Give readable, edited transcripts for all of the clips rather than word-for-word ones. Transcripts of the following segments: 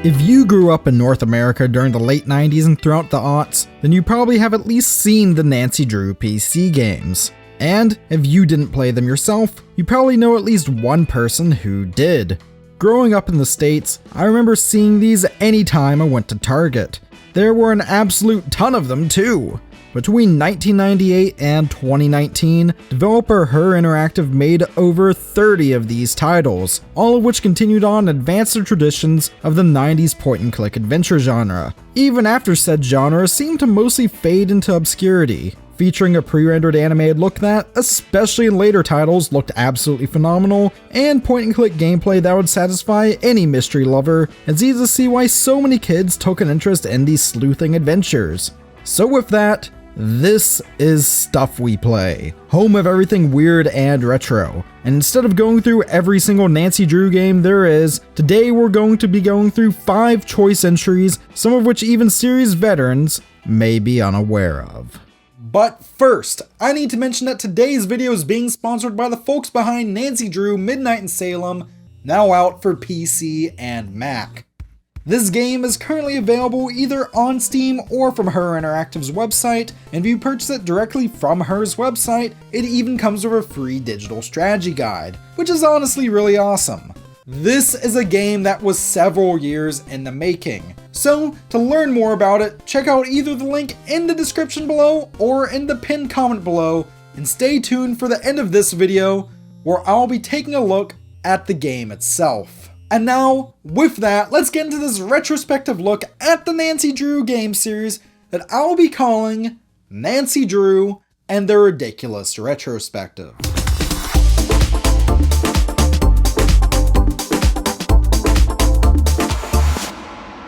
If you grew up in North America during the late 90s and throughout the aughts, then you probably have at least seen the Nancy Drew PC games. And if you didn't play them yourself, you probably know at least one person who did. Growing up in the States, I remember seeing these anytime I went to Target. There were an absolute ton of them too. Between 1998 and 2019, developer Her Interactive made over 30 of these titles, all of which continued on and advanced the traditions of the 90s point-and-click adventure genre, even after said genre seemed to mostly fade into obscurity. Featuring a pre-rendered animated look that, especially in later titles, looked absolutely phenomenal, and point-and-click gameplay that would satisfy any mystery lover, it's easy to see why so many kids took an interest in these sleuthing adventures. So with that, this is Stuff We Play, home of everything weird and retro. And instead of going through every single Nancy Drew game there is, today we're going to be going through 5 choice entries, some of which even series veterans may be unaware of. But first, I need to mention that today's video is being sponsored by the folks behind Nancy Drew Midnight in Salem, now out for PC and Mac. This game is currently available either on Steam or from Her Interactive's website, and if you purchase it directly from Her's website, it even comes with a free digital strategy guide, which is honestly really awesome. This is a game that was several years in the making, so to learn more about it, check out either the link in the description below or in the pinned comment below, and stay tuned for the end of this video, where I'll be taking a look at the game itself. And now, with that, let's get into this retrospective look at the Nancy Drew game series that I'll be calling Nancy Drew and the Ridiculous Retrospective.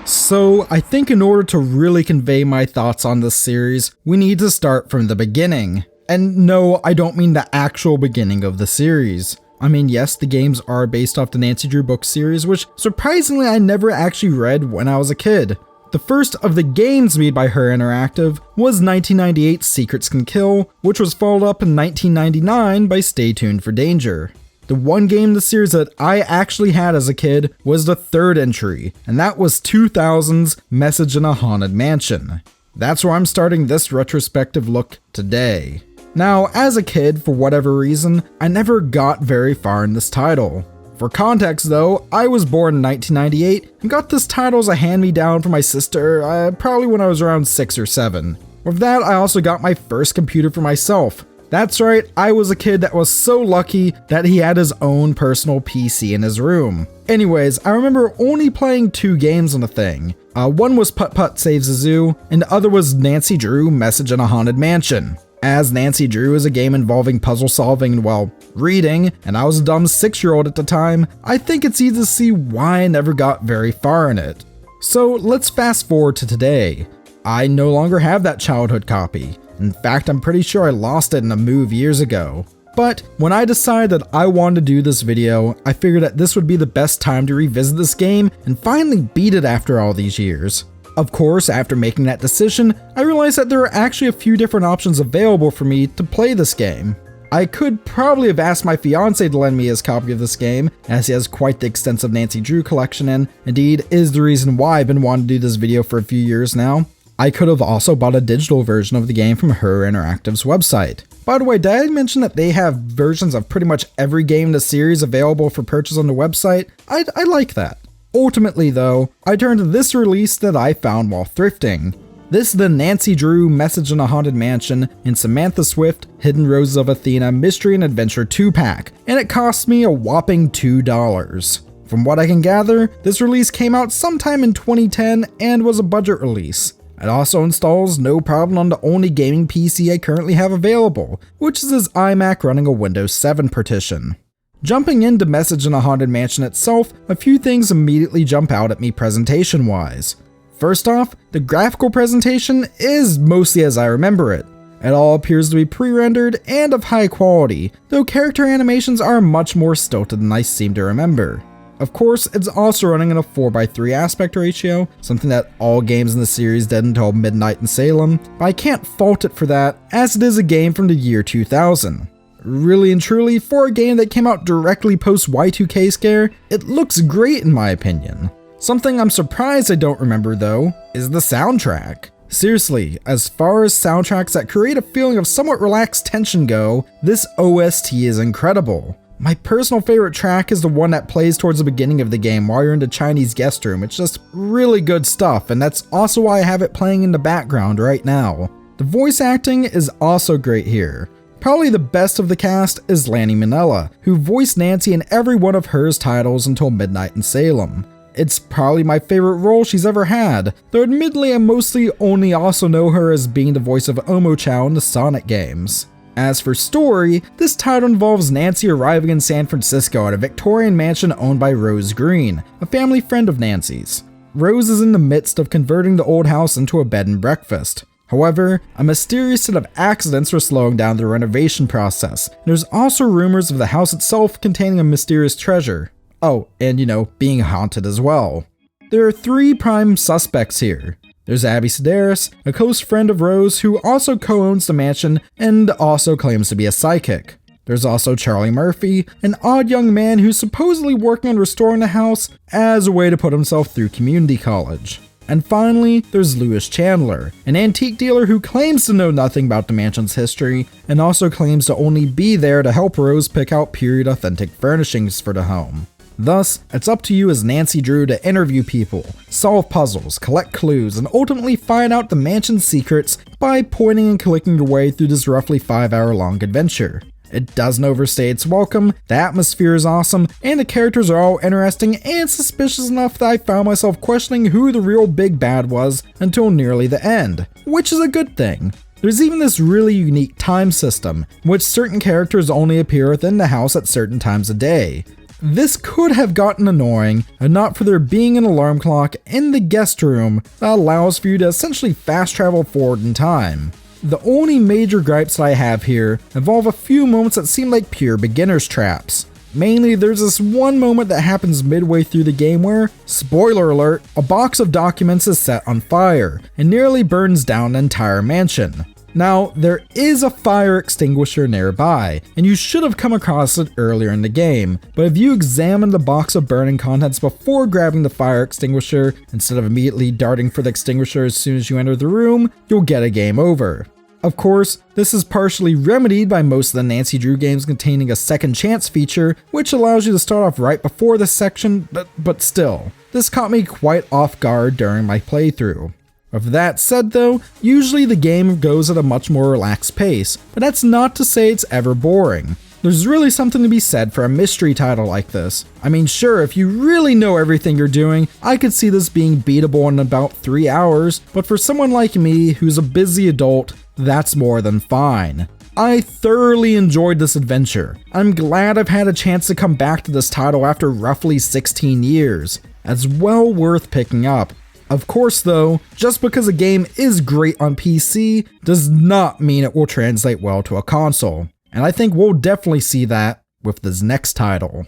So, I think in order to really convey my thoughts on this series, we need to start from the beginning. And no, I don't mean the actual beginning of the series. I mean, yes, the games are based off the Nancy Drew book series, which surprisingly I never actually read when I was a kid. The first of the games made by Her Interactive was 1998's Secrets Can Kill, which was followed up in 1999 by Stay Tuned for Danger. The one game in the series that I actually had as a kid was the third entry, and that was 2000's Message in a Haunted Mansion. That's where I'm starting this retrospective look today. Now, as a kid, for whatever reason, I never got very far in this title. For context though, I was born in 1998 and got this title as a hand-me-down from my sister probably when I was around 6 or 7. With that, I also got my first computer for myself. That's right, I was a kid that was so lucky that he had his own personal PC in his room. Anyways, I remember only playing 2 games on the thing. One was Putt Putt Saves the Zoo, and the other was Nancy Drew Message in a Haunted Mansion. As Nancy Drew is a game involving puzzle solving and, well, reading, and I was a dumb 6-year-old at the time, I think it's easy to see why I never got very far in it. So let's fast forward to today. I no longer have that childhood copy. In fact, I'm pretty sure I lost it in a move years ago. But when I decided that I wanted to do this video, I figured that this would be the best time to revisit this game and finally beat it after all these years. Of course, after making that decision, I realized that there are actually a few different options available for me to play this game. I could probably have asked my fiance to lend me his copy of this game, as he has quite the extensive Nancy Drew collection and, indeed, is the reason why I've been wanting to do this video for a few years now. I could have also bought a digital version of the game from Her Interactive's website. By the way, did I mention that they have versions of pretty much every game in the series available for purchase on the website? I like that. Ultimately though, I turned to this release that I found while thrifting. This is the Nancy Drew Message in a Haunted Mansion and Samantha Swift Hidden Roses of Athena Mystery and Adventure 2-pack, and it cost me a whopping $2. From what I can gather, this release came out sometime in 2010 and was a budget release. It also installs no problem on the only gaming PC I currently have available, which is this iMac running a Windows 7 partition. Jumping into Message in a Haunted Mansion itself, a few things immediately jump out at me presentation-wise. First off, the graphical presentation is mostly as I remember it. It all appears to be pre-rendered and of high quality, though character animations are much more stilted than I seem to remember. Of course, it's also running in a 4:3 aspect ratio, something that all games in the series did until Midnight in Salem, but I can't fault it for that, as it is a game from the year 2000. Really and truly, for a game that came out directly post Y2K scare, it looks great in my opinion. Something I'm surprised I don't remember though, is the soundtrack. Seriously, as far as soundtracks that create a feeling of somewhat relaxed tension go, this OST is incredible. My personal favorite track is the one that plays towards the beginning of the game while you're in the Chinese guest room. It's just really good stuff, and that's also why I have it playing in the background right now. The voice acting is also great here. Probably the best of the cast is Lani Minella, who voiced Nancy in every one of Her's titles until Midnight in Salem. It's probably my favorite role she's ever had, though admittedly I mostly only also know her as being the voice of Omochao in the Sonic games. As for story, this title involves Nancy arriving in San Francisco at a Victorian mansion owned by Rose Green, a family friend of Nancy's. Rose is in the midst of converting the old house into a bed and breakfast. However, a mysterious set of accidents are slowing down the renovation process. There's also rumors of the house itself containing a mysterious treasure. Oh, and being haunted as well. There are 3 prime suspects here. There's Abby Sedaris, a close friend of Rose who also co-owns the mansion and also claims to be a psychic. There's also Charlie Murphy, an odd young man who's supposedly working on restoring the house as a way to put himself through community college. And finally, there's Lewis Chandler, an antique dealer who claims to know nothing about the mansion's history and also claims to only be there to help Rose pick out period authentic furnishings for the home. Thus, it's up to you as Nancy Drew to interview people, solve puzzles, collect clues, and ultimately find out the mansion's secrets by pointing and clicking your way through this roughly 5-hour-long adventure. It doesn't overstay its welcome, the atmosphere is awesome, and the characters are all interesting and suspicious enough that I found myself questioning who the real big bad was until nearly the end, which is a good thing. There's even this really unique time system, in which certain characters only appear within the house at certain times of day. This could have gotten annoying, and not for there being an alarm clock in the guest room that allows for you to essentially fast travel forward in time. The only major gripes that I have here involve a few moments that seem like pure beginner's traps. Mainly, there's this one moment that happens midway through the game where, spoiler alert, a box of documents is set on fire and nearly burns down the entire mansion. Now, there is a fire extinguisher nearby, and you should have come across it earlier in the game, but if you examine the box of burning contents before grabbing the fire extinguisher, instead of immediately darting for the extinguisher as soon as you enter the room, you'll get a game over. Of course, this is partially remedied by most of the Nancy Drew games containing a second chance feature, which allows you to start off right before this section, but still, this caught me quite off guard during my playthrough. With that said though, usually the game goes at a much more relaxed pace, but that's not to say it's ever boring. There's really something to be said for a mystery title like this. I mean sure, if you really know everything you're doing, I could see this being beatable in about 3 hours, but for someone like me who's a busy adult, that's more than fine. I thoroughly enjoyed this adventure. I'm glad I've had a chance to come back to this title after roughly 16 years. It's well worth picking up. Of course though, just because a game is great on PC does not mean it will translate well to a console, and I think we'll definitely see that with this next title.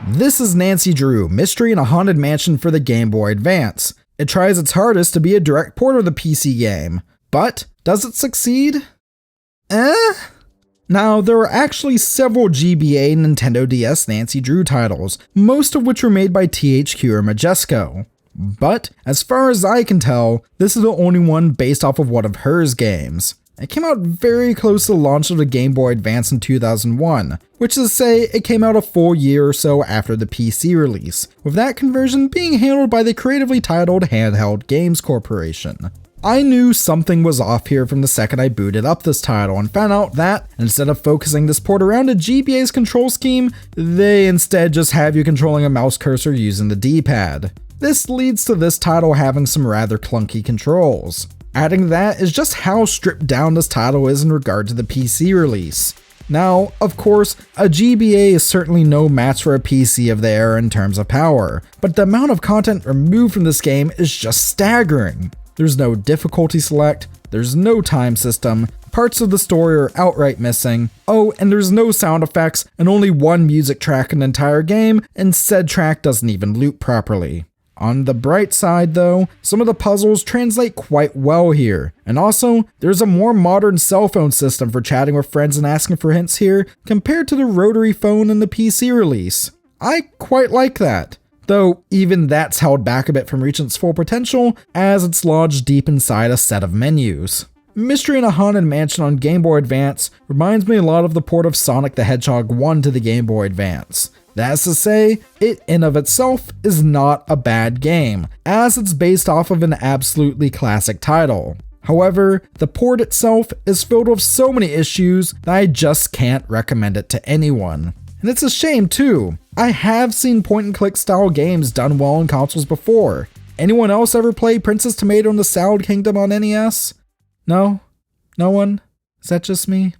This is Nancy Drew, Mystery in a Haunted Mansion for the Game Boy Advance. It tries its hardest to be a direct port of the PC game, but does it succeed? Now, there are actually several GBA and Nintendo DS Nancy Drew titles, most of which were made by THQ or Majesco. But, as far as I can tell, this is the only one based off of one of Her's games. It came out very close to the launch of the Game Boy Advance in 2001, which is to say it came out a full year or so after the PC release, with that conversion being handled by the creatively titled Handheld Games Corporation. I knew something was off here from the second I booted up this title and found out that, instead of focusing this port around a GBA's control scheme, they instead just have you controlling a mouse cursor using the D-pad. This leads to this title having some rather clunky controls. Adding to that is just how stripped down this title is in regard to the PC release. Now, of course, a GBA is certainly no match for a PC of the era in terms of power, but the amount of content removed from this game is just staggering. There's no difficulty select, there's no time system, parts of the story are outright missing, oh, and there's no sound effects and only one music track in the entire game, and said track doesn't even loop properly. On the bright side though, some of the puzzles translate quite well here. And also, there's a more modern cell phone system for chatting with friends and asking for hints here compared to the rotary phone in the PC release. I quite like that. Though even that's held back a bit from reaching its full potential as it's lodged deep inside a set of menus. Mystery in a Haunted Mansion on Game Boy Advance reminds me a lot of the port of Sonic the Hedgehog 1 to the Game Boy Advance. That's to say, it in of itself is not a bad game, as it's based off of an absolutely classic title. However, the port itself is filled with so many issues that I just can't recommend it to anyone. And it's a shame too. I have seen point-and-click style games done well on consoles before. Anyone else ever play Princess Tomato in the Salad Kingdom on NES? No? No one? Is that just me?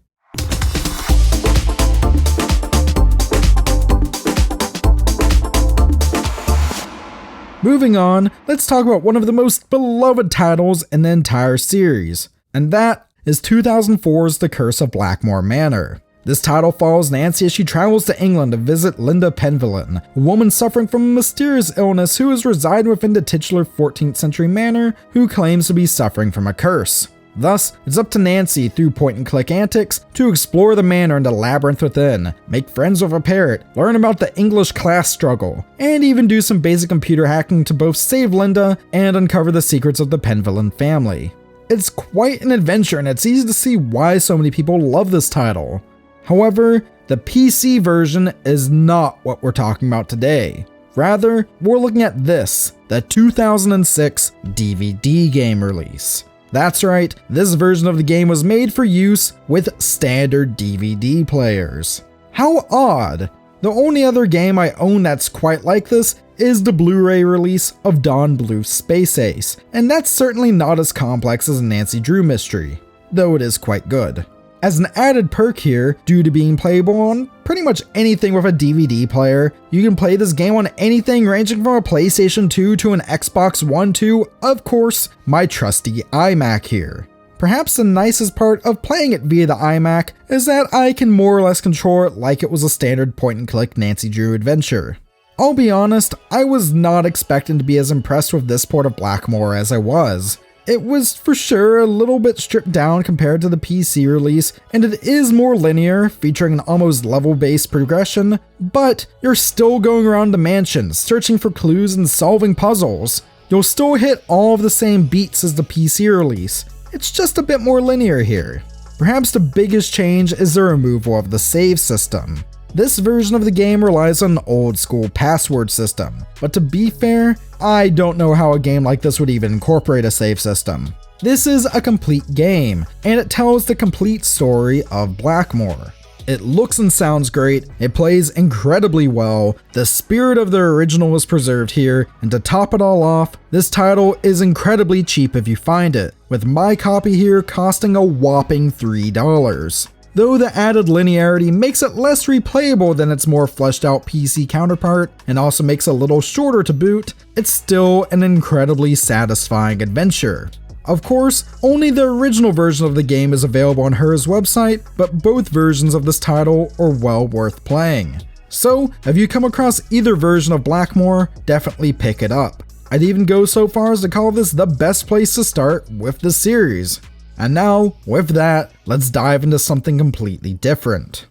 Moving on, let's talk about one of the most beloved titles in the entire series, and that is 2004's The Curse of Blackmoor Manor. This title follows Nancy as she travels to England to visit Linda Penvillen, a woman suffering from a mysterious illness who is residing within the titular 14th century manor who claims to be suffering from a curse. Thus, it's up to Nancy, through point-and-click antics, to explore the manor and the labyrinth within, make friends with a parrot, learn about the English class struggle, and even do some basic computer hacking to both save Linda and uncover the secrets of the Penvillen family. It's quite an adventure, and it's easy to see why so many people love this title. However, the PC version is not what we're talking about today. Rather, we're looking at this, the 2006 DVD game release. That's right, this version of the game was made for use with standard DVD players. How odd! The only other game I own that's quite like this is the Blu-ray release of Don Bluth's Space Ace, and that's certainly not as complex as a Nancy Drew mystery, though it is quite good. As an added perk here, due to being playable on pretty much anything with a DVD player, you can play this game on anything ranging from a PlayStation 2 to an Xbox One to, of course, my trusty iMac here. Perhaps the nicest part of playing it via the iMac is that I can more or less control it like it was a standard point-and-click Nancy Drew adventure. I'll be honest, I was not expecting to be as impressed with this port of Blackmoor as I was. It was for sure a little bit stripped down compared to the PC release, and it is more linear, featuring an almost level-based progression, but you're still going around the mansion, searching for clues and solving puzzles. You'll still hit all of the same beats as the PC release. It's just a bit more linear here. Perhaps the biggest change is the removal of the save system. This version of the game relies on an old school password system, but to be fair, I don't know how a game like this would even incorporate a save system. This is a complete game, and it tells the complete story of Blackmoor. It looks and sounds great, it plays incredibly well, the spirit of the original is preserved here, and to top it all off, this title is incredibly cheap if you find it, with my copy here costing a whopping $3. Though the added linearity makes it less replayable than its more fleshed out PC counterpart, and also makes it a little shorter to boot, it's still an incredibly satisfying adventure. Of course, only the original version of the game is available on Her's website, but both versions of this title are well worth playing. So, if you come across either version of Blackmoor, definitely pick it up. I'd even go so far as to call this the best place to start with the series. And now, with that, let's dive into something completely different.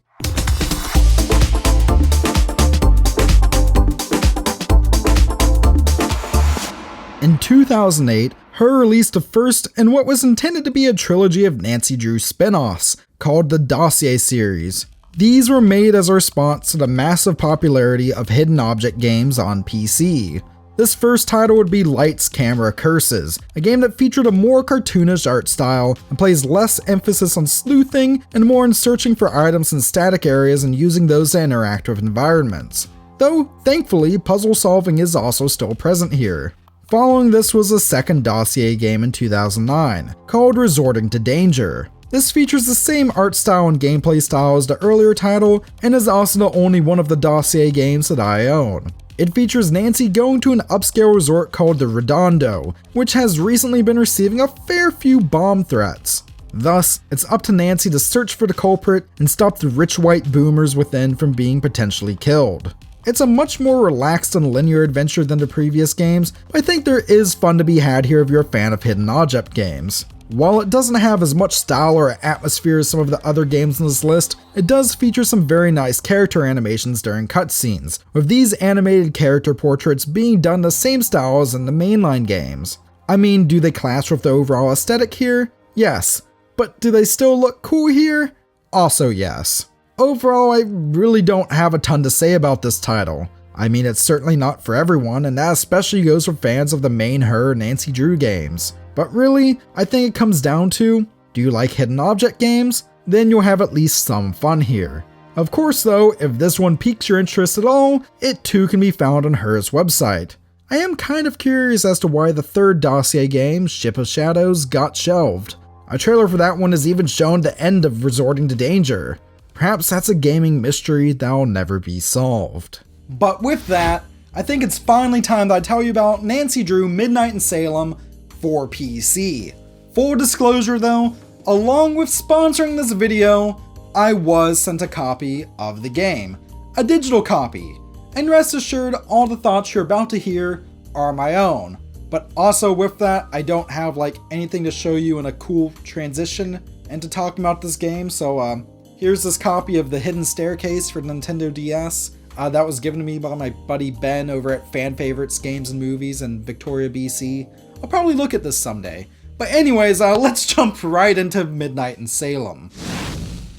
In 2008, Her released the first in what was intended to be a trilogy of Nancy Drew spin-offs, called the Dossier series. These were made as a response to the massive popularity of hidden object games on PC. This first title would be Lights, Camera, Curses, a game that featured a more cartoonish art style and plays less emphasis on sleuthing and more on searching for items in static areas and using those to interact with environments. Though, thankfully, puzzle solving is also still present here. Following this was a second Dossier game in 2009, called Resorting to Danger. This features the same art style and gameplay style as the earlier title, and is also the only one of the Dossier games that I own. It features Nancy going to an upscale resort called the Redondo, which has recently been receiving a fair few bomb threats. Thus, it's up to Nancy to search for the culprit and stop the rich white boomers within from being potentially killed. It's a much more relaxed and linear adventure than the previous games, but I think there is fun to be had here if you're a fan of hidden object games. While it doesn't have as much style or atmosphere as some of the other games on this list, it does feature some very nice character animations during cutscenes, with these animated character portraits being done the same style as in the mainline games. I mean, do they clash with the overall aesthetic here? Yes. But do they still look cool here? Also yes. Overall, I really don't have a ton to say about this title. I mean, it's certainly not for everyone, and that especially goes for fans of the main her Nancy Drew games. But really, I think it comes down to, do you like hidden object games? Then you'll have at least some fun here. Of course though, if this one piques your interest at all, it too can be found on her's website. I am kind of curious as to why the third Dossier game, Ship of Shadows, got shelved. A trailer for that one is even shown the end of Resorting to Danger. Perhaps that's a gaming mystery that'll never be solved. But with that, I think it's finally time that I tell you about Nancy Drew Midnight in Salem for PC. Full disclosure though, along with sponsoring this video, I was sent a copy of the game, a digital copy, and rest assured all the thoughts you're about to hear are my own. But also with that, I don't have like anything to show you in a cool transition into talking about this game, so here's this copy of The Hidden Staircase for Nintendo DS. That was given to me by my buddy Ben over at Fan Favorites Games and Movies in Victoria, BC. I'll probably look at this someday. But anyways, let's jump right into Midnight in Salem.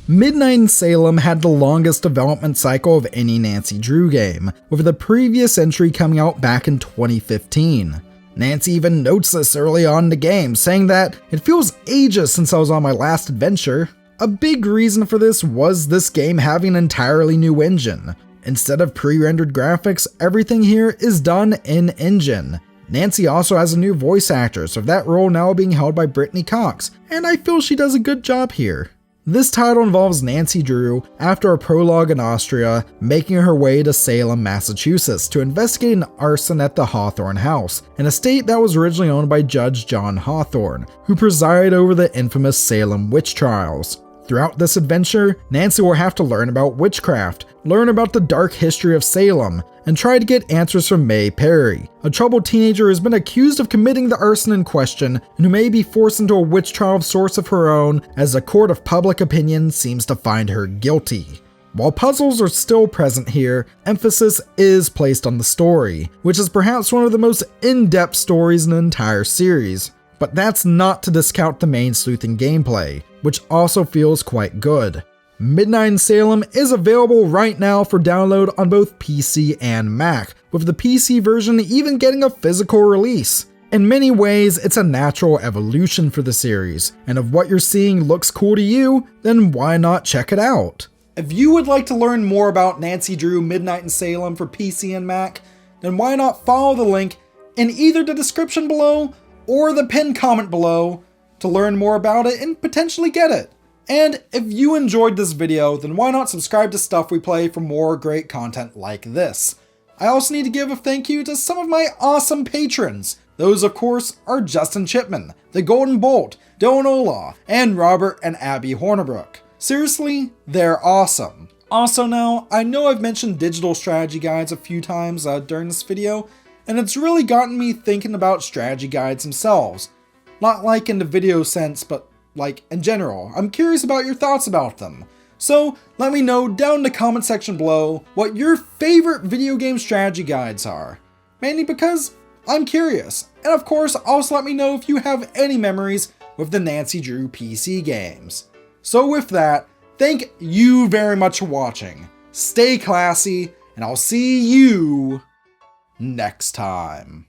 Midnight in Salem had the longest development cycle of any Nancy Drew game, with the previous entry coming out back in 2015. Nancy even notes this early on in the game, saying that it feels ages since I was on my last adventure. A big reason for this was this game having an entirely new engine. Instead of pre-rendered graphics, everything here is done in-engine. Nancy also has a new voice actor, so that role now being held by Brittany Cox, and I feel she does a good job here. This title involves Nancy Drew, after a prologue in Austria, making her way to Salem, Massachusetts to investigate an arson at the Hawthorne House, an estate that was originally owned by Judge John Hawthorne, who presided over the infamous Salem witch trials. Throughout this adventure, Nancy will have to learn about witchcraft, learn about the dark history of Salem, and try to get answers from May Perry, a troubled teenager who has been accused of committing the arson in question and who may be forced into a witch trial of sorts of her own as a court of public opinion seems to find her guilty. While puzzles are still present here, emphasis is placed on the story, which is perhaps one of the most in-depth stories in the entire series. But that's not to discount the main sleuthing gameplay, which also feels quite good. Midnight in Salem is available right now for download on both PC and Mac, with the PC version even getting a physical release. In many ways, it's a natural evolution for the series, and if what you're seeing looks cool to you, then why not check it out? If you would like to learn more about Nancy Drew Midnight in Salem for PC and Mac, then why not follow the link in either the description below or the pinned comment below to learn more about it and potentially get it. And if you enjoyed this video, then why not subscribe to Stuff We Play for more great content like this. I also need to give a thank you to some of my awesome patrons. Those of course are Justin Chipman, The Golden Bolt, Dylan Olaw, and Robert and Addie Horner. Seriously, they're awesome. Also now, I know I've mentioned digital strategy guides a few times during this video, and it's really gotten me thinking about strategy guides themselves. Not like in the video sense, but like in general. I'm curious about your thoughts about them. So let me know down in the comment section below what your favorite video game strategy guides are. Mainly because I'm curious. And of course, also let me know if you have any memories with the Nancy Drew PC games. So with that, thank you very much for watching. Stay classy, and I'll see you next time.